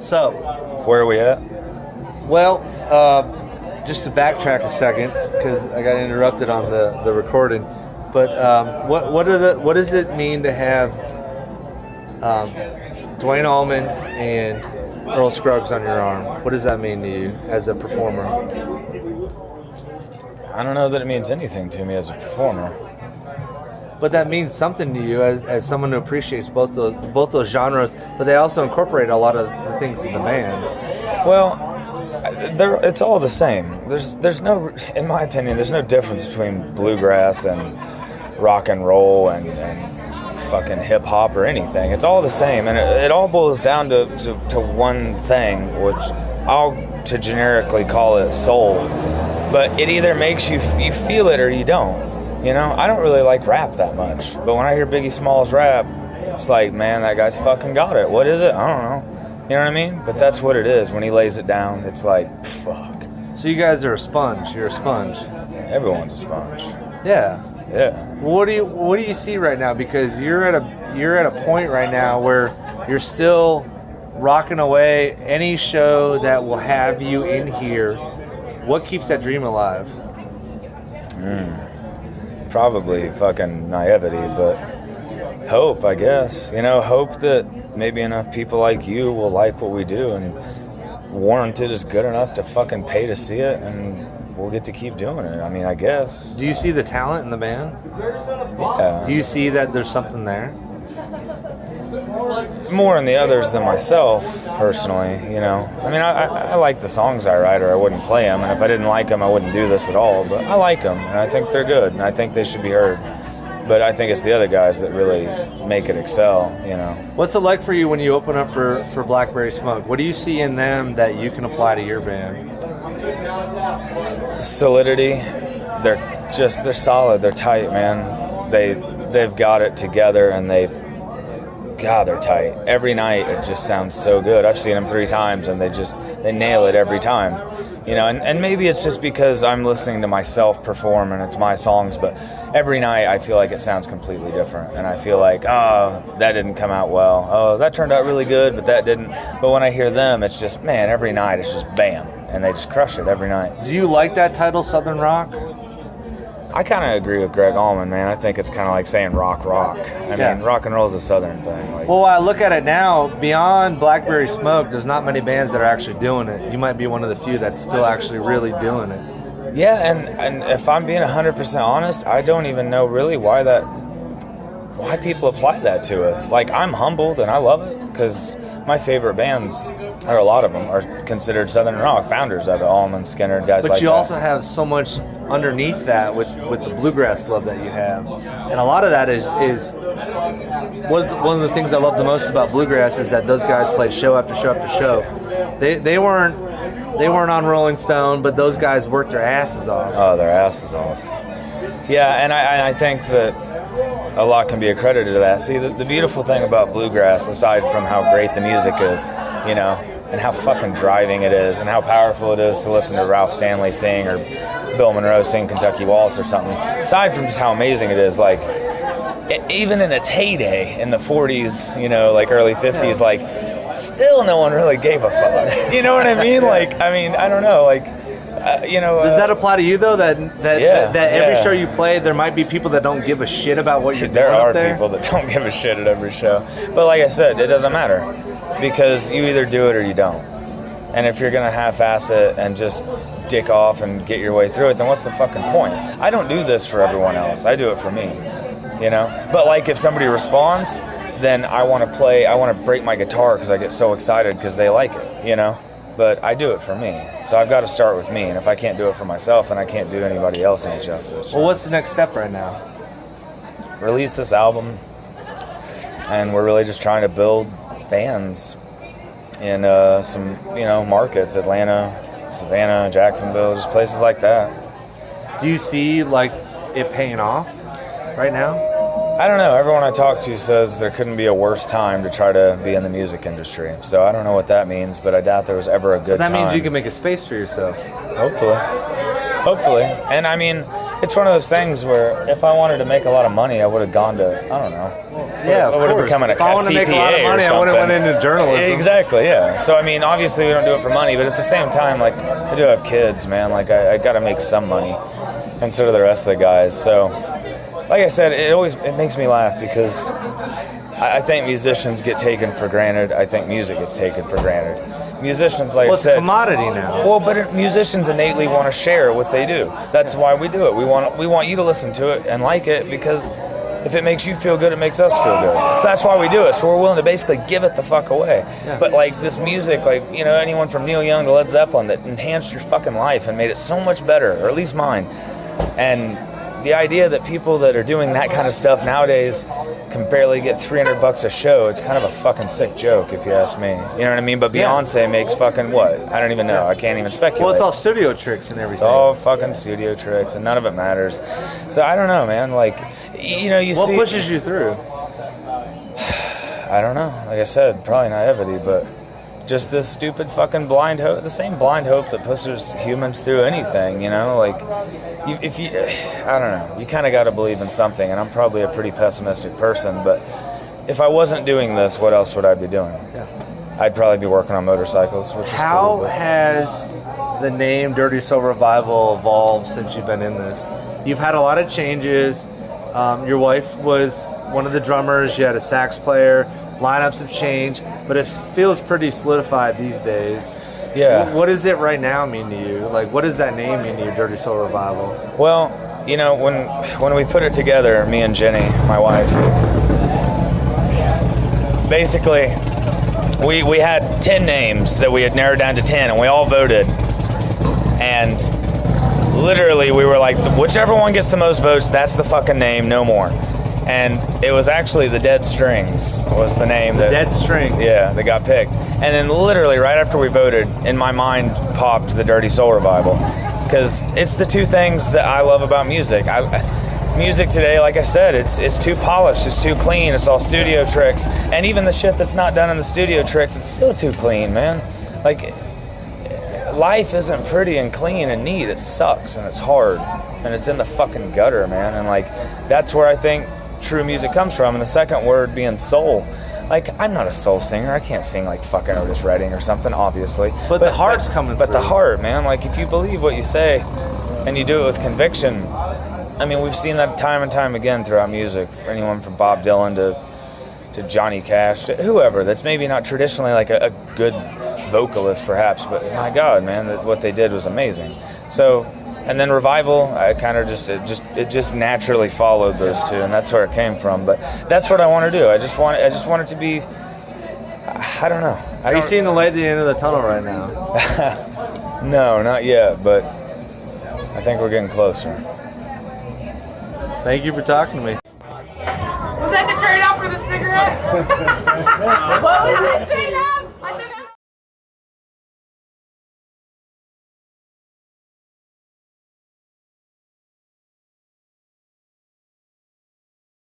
So, Where are we at? well, just to backtrack a second, because I got interrupted on the recording. But what does it mean to have Dwayne Allman and Earl Scruggs on your arm? What does that mean to you as a performer? I don't know that it means anything to me as a performer. But that means something to you as someone who appreciates both those genres, but they also incorporate a lot of the things in the band. Well, it's all the same. There's no, in my opinion, there's no difference between bluegrass and rock and roll and fucking hip hop or anything. It's all the same, and it all boils down to one thing, which I'll to generically call it soul. But it either makes you feel it or you don't. You know, I don't really like rap that much, but when I hear Biggie Smalls rap, it's like, man, that guy's fucking got it. What is it? I don't know. You know what I mean? But that's what it is. When he lays it down, it's like, fuck. So you guys are a sponge. You're a sponge. Everyone's a sponge. Yeah. Yeah. What do you see right now? Because you're at a point right now where you're still rocking away. Any show that will have you in here, what keeps that dream alive? Probably fucking naivety, but hope, I guess. You know, hope that maybe enough people like you will like what we do, and warranted is good enough to fucking pay to see it, and we'll get to keep doing it. I mean, I guess. Do you see the talent in the band? Yeah. Do you see that there's something there? More in the others than myself, personally, you know. I mean, I like the songs I write, or I wouldn't play them, and if I didn't like them, I wouldn't do this at all, but I like them, and I think they're good, and I think they should be heard. But I think it's the other guys that really make it excel, you know. What's it like for you when you open up for Blackberry Smoke? What do you see in them that you can apply to your band? Solidity. They're solid, they're tight, man. They've got it together, and God, they're tight. Every night it just sounds so good. I've seen them 3 times and they nail it every time. You know, and maybe it's just because I'm listening to myself perform and it's my songs, but every night I feel like it sounds completely different. And I feel like, oh, that didn't come out well. Oh, that turned out really good, but that didn't. But when I hear them, it's just, man, every night it's just bam. And they just crush it every night. Do you like that title, Southern Rock? I kind of agree with Greg Allman, man. I think it's kind of like saying rock. I mean, rock and roll is a Southern thing. Like, well, I look at it now, beyond Blackberry Smoke, there's not many bands that are actually doing it. You might be one of the few that's still actually really doing it. Yeah, and if I'm being 100% honest, I don't even know really why people apply that to us. Like, I'm humbled and I love it because my favorite bands, or a lot of them, are considered Southern rock, founders of it, Allman, Skinner, guys like that. But you also have so much underneath that with the bluegrass love that you have. And a lot of that is one of the things I love the most about bluegrass is that those guys played show after show after show. They weren't on Rolling Stone, but those guys worked their asses off. Oh, their asses off. Yeah, and I think that a lot can be accredited to that. See, the beautiful thing about bluegrass, aside from how great the music is, you know, and how fucking driving it is, and how powerful it is to listen to Ralph Stanley sing or Bill Monroe sing Kentucky Waltz or something, aside from just how amazing it is, like, even in its heyday in the 40s, you know, like early 50s, like, still no one really gave a fuck. You know what I mean? Like, I mean, I don't know, like, you know. Does that apply to you though? That every show you play, there might be people that don't give a shit about what you're doing up there? There are people that don't give a shit at every show. But like I said, it doesn't matter. Because you either do it or you don't. And if you're going to half-ass it and just dick off and get your way through it, then what's the fucking point? I don't do this for everyone else. I do it for me, you know? But like if somebody responds, then I want to break my guitar because I get so excited because they like it, you know? But I do it for me. So I've got to start with me. And if I can't do it for myself, then I can't do anybody else any justice. Well, what's the next step right now? Release this album. And we're really just trying to build fans in some, you know, markets, Atlanta, Savannah, Jacksonville, just places like that. Do you see, like, it paying off right now? I don't know. Everyone I talk to says there couldn't be a worse time to try to be in the music industry. So I don't know what that means, but I doubt there was ever a good time. That means you can make a space for yourself. Hopefully. And I mean, it's one of those things where if I wanted to make a lot of money, I would have gone to, I don't know. Yeah, of I would have course. become If I want to make a lot of money, I would have went into journalism. Exactly, yeah. So I mean, obviously we don't do it for money, but at the same time, like, I do have kids, man. Like, I got to make some money, and so do the rest of the guys. So, like I said, it makes me laugh because I think musicians get taken for granted. I think music gets taken for granted. Musicians, like I said, it's a commodity now. Well, but musicians innately want to share what they do. That's why we do it. We want you to listen to it and like it, because if it makes you feel good, it makes us feel good. So that's why we do it. So we're willing to basically give it the fuck away. Yeah. But like this music, like, you know, anyone from Neil Young to Led Zeppelin, that enhanced your fucking life and made it so much better, or at least mine. And the idea that people that are doing that kind of stuff nowadays can barely get $300 a show, it's kind of a fucking sick joke, if you ask me. You know what I mean? But Beyonce makes fucking what? I don't even know. I can't even speculate. Well, it's all studio tricks and everything. It's all fucking studio tricks, and none of it matters. So I don't know, man. Like, you know, you see... What pushes you through? I don't know. Like I said, probably naivety, but just this stupid fucking blind hope, the same blind hope that pushes humans through anything, you know? Like, if you, I don't know, you kind of got to believe in something, and I'm probably a pretty pessimistic person, but if I wasn't doing this, what else would I be doing? Yeah. I'd probably be working on motorcycles, which is How cool. has the name Dirty Soul Revival evolved since you've been in this? You've had a lot of changes. Your wife was one of the drummers. You had a sax player. Lineups have changed, but it feels pretty solidified these days. Yeah. What does it right now mean to you? Like, what does that name mean to you, Dirty Soul Revival? Well, you know, when we put it together, me and Jenny, my wife, basically, we had 10 names that we had narrowed down to 10, and we all voted. And literally, we were like, whichever one gets the most votes, that's the fucking name, no more. And it was actually the Dead Strings was the name. Dead Strings. Yeah, that got picked. And then literally right after we voted, in my mind popped the Dirty Soul Revival, because it's the two things that I love about music. Music today, like I said, it's too polished, it's too clean, it's all studio tricks, and even the shit that's not done in the studio tricks, it's still too clean, man. Like, life isn't pretty and clean and neat. It sucks and it's hard and it's in the fucking gutter, man. And like, that's where I think true music comes from. And the second word being soul. Like, I'm not a soul singer. I can't sing like fucking Otis Redding or something, obviously. But the heart's coming But through. the heart, man. Like, if you believe what you say and you do it with conviction, I mean, we've seen that time and time again throughout music. For anyone from Bob Dylan to Johnny Cash, to whoever that's maybe not traditionally like a good vocalist, perhaps, but my God, man, what they did was amazing. So. And then Revival, I kind of it just naturally followed those two, and that's where it came from. But that's what I want to do. I just want it to be. I don't know. Are you seeing the light at the end of the tunnel right now? No, not yet, but I think we're getting closer. Thank you for talking to me. Was that the trade-off for the cigarette?